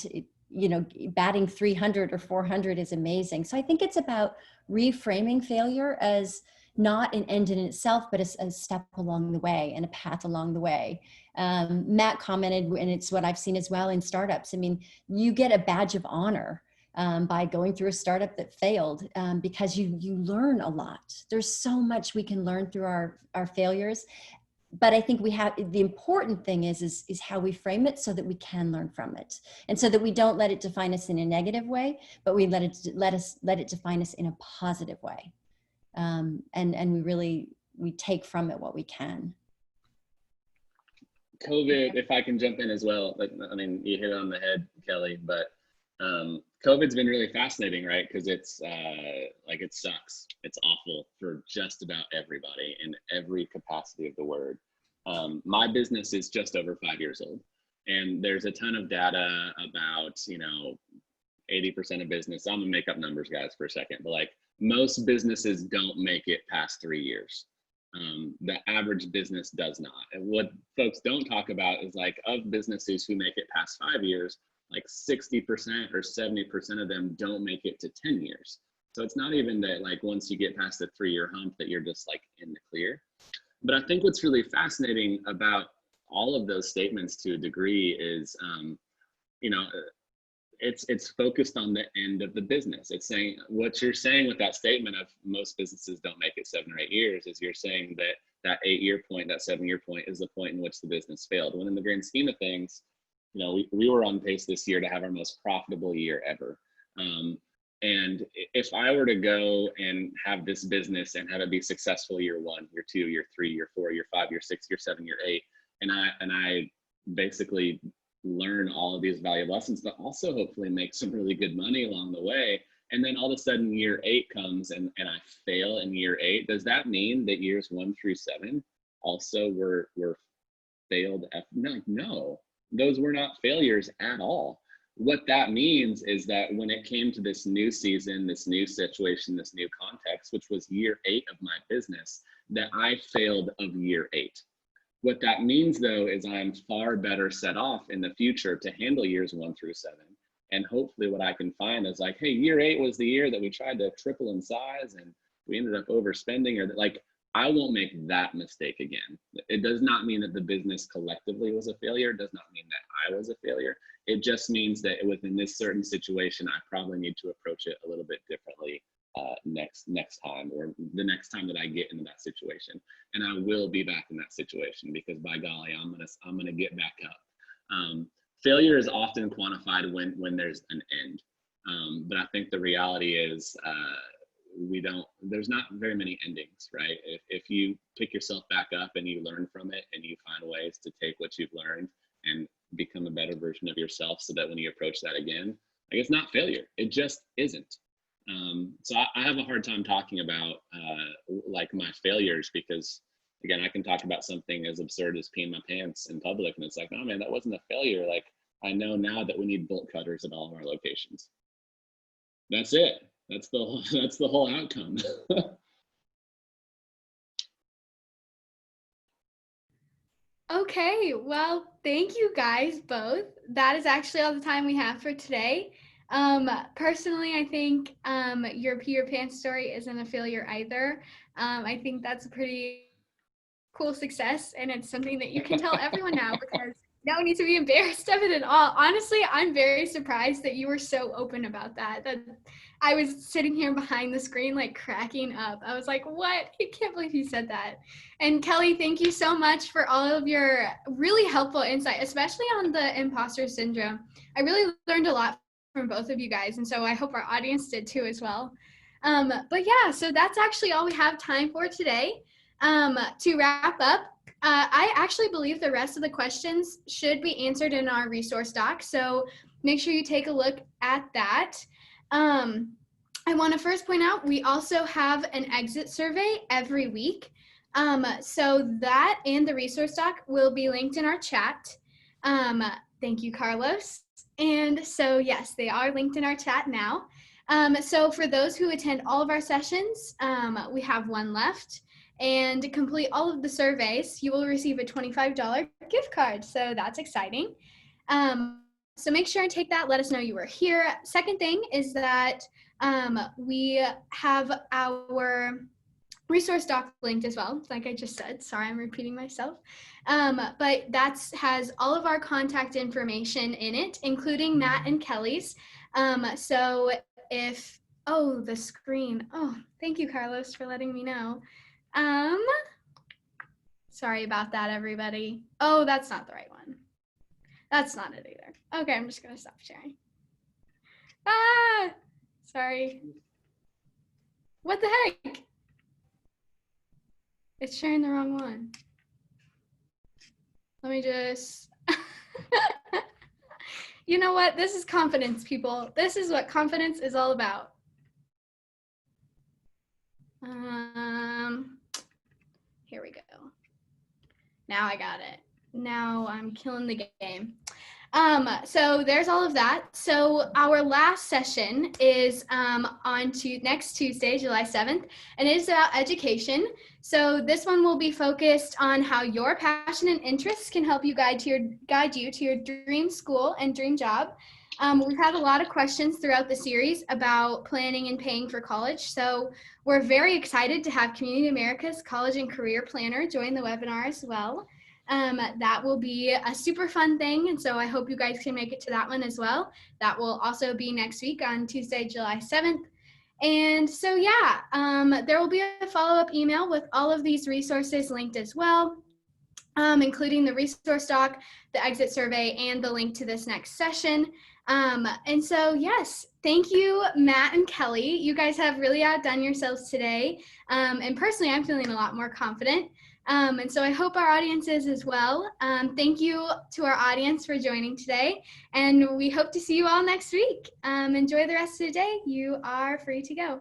batting 300 or 400 is amazing. So I think it's about reframing failure as not an end in itself, but as a step along the way and a path along the way. Matt commented, and it's what I've seen as well in startups. I mean, you get a badge of honor by going through a startup that failed because you learn a lot. There's so much we can learn through our failures. But I think the important thing is how we frame it so that we can learn from it. And so that we don't let it define us in a negative way, but we let it define us in a positive way. And we take from it what we can. COVID, if I can jump in as well, you hit it on the head, Kelly, but COVID's been really fascinating, right? Because it sucks. It's awful for just about everybody in every capacity of the word. My business is just over 5 years old, and there's a ton of data about, 80% of business. I'm gonna make up numbers, guys, for a second, but most businesses don't make it past 3 years. The average business does not. And what folks don't talk about is of businesses who make it past 5 years, 60% or 70% of them don't make it to 10 years. So it's not even that once you get past the 3-year hump that you're just in the clear. But I think what's really fascinating about all of those statements to a degree is, it's focused on the end of the business. It's saying what you're saying with that statement of most businesses don't make it 7 or 8 years is you're saying that 8-year point, that 7-year point is the point in which the business failed. When in the grand scheme of things, we were on pace this year to have our most profitable year ever. And if I were to go and have this business and have it be successful year 1, year 2, year 3, year 4, year 5, year 6, year 7, year 8, and I basically learn all of these valuable lessons, but also hopefully make some really good money along the way, And then all of a sudden year 8 comes and I fail in year 8. Does that mean that years 1 through 7 also were failed? No, those were not failures at all. What that means is that when it came to this new season, this new situation, this new context, which was year 8 of my business, that I failed of year 8. What that means though is I'm far better set off in the future to handle years 1 through 7. And hopefully what I can find is like, hey, year 8 was the year that we tried to triple in size and we ended up overspending, or like, I won't make that mistake again. It does not mean that the business collectively was a failure. It does not mean that I was a failure. It just means that within this certain situation, I probably need to approach it a little bit differently next time, or the next time that I get into that situation. And I will be back in that situation, because by golly, I'm gonna get back up. Failure is often quantified when there's an end, but I think the reality is there's not very many endings, right? If you pick yourself back up and you learn from it and you find ways to take what you've learned and become a better version of yourself, so that when you approach that again, like, it's not failure, it just isn't. So I have a hard time talking about like my failures, because again, I can talk about something as absurd as peeing my pants in public and it's like, oh man, that wasn't a failure. Like, I know now that we need bolt cutters at all of our locations. That's it. That's the whole outcome. Okay, well, thank you guys both. That is actually all the time we have for today. Personally, I think your pee your pants story isn't a failure either. I think that's a pretty cool success, and it's something that you can tell everyone now, because no one needs to be embarrassed of it at all. Honestly, I'm very surprised that you were so open about that. That I was sitting here behind the screen like cracking up. I was like, what? I can't believe you said that. And Kelly, thank you so much for all of your really helpful insight, especially on the imposter syndrome. I really learned a lot from both of you guys, and so I hope our audience did too as well. But yeah, so that's actually all we have time for today. To wrap up, I actually believe the rest of the questions should be answered in our resource doc, so make sure you take a look at that. I want to first point out, we also have an exit survey every week. So that and the resource doc will be linked in our chat. Thank you, Carlos. And so yes, they are linked in our chat now. So for those who attend all of our sessions, we have one left. And to complete all of the surveys, you will receive a $25 gift card. So that's exciting. So make sure and take that. Let us know you were here. Second thing is that we have our resource doc linked as well, like I just said. Sorry, I'm repeating myself. But that has all of our contact information in it, including Matt and Kelly's. So if, oh, the screen. Oh, thank you, Carlos, for letting me know. Sorry about that, everybody. Oh, that's not the right one. That's not it either. Okay, I'm just gonna stop sharing. Sorry. What the heck? It's sharing the wrong one. Let me just, you know what? This is confidence, people. This is what confidence is all about. Here we go. Now I got it. Now I'm killing the game. So there's all of that. So our last session is on to next Tuesday, July 7th, and it is about education. So this one will be focused on how your passion and interests can help you guide you to your dream school and dream job. We've had a lot of questions throughout the series about planning and paying for college. So we're very excited to have Community America's College and Career Planner join the webinar as well. That will be a super fun thing, and so I hope you guys can make it to that one as well. That will also be next week on Tuesday, July 7th. And so yeah, there will be a follow-up email with all of these resources linked as well, including the resource doc, the exit survey, and the link to this next session. And so yes, thank you, Matt and Kelly. You guys have really outdone yourselves today. And personally, I'm feeling a lot more confident. And so I hope our audience is as well. Thank you to our audience for joining today, and we hope to see you all next week. Enjoy the rest of the day. You are free to go.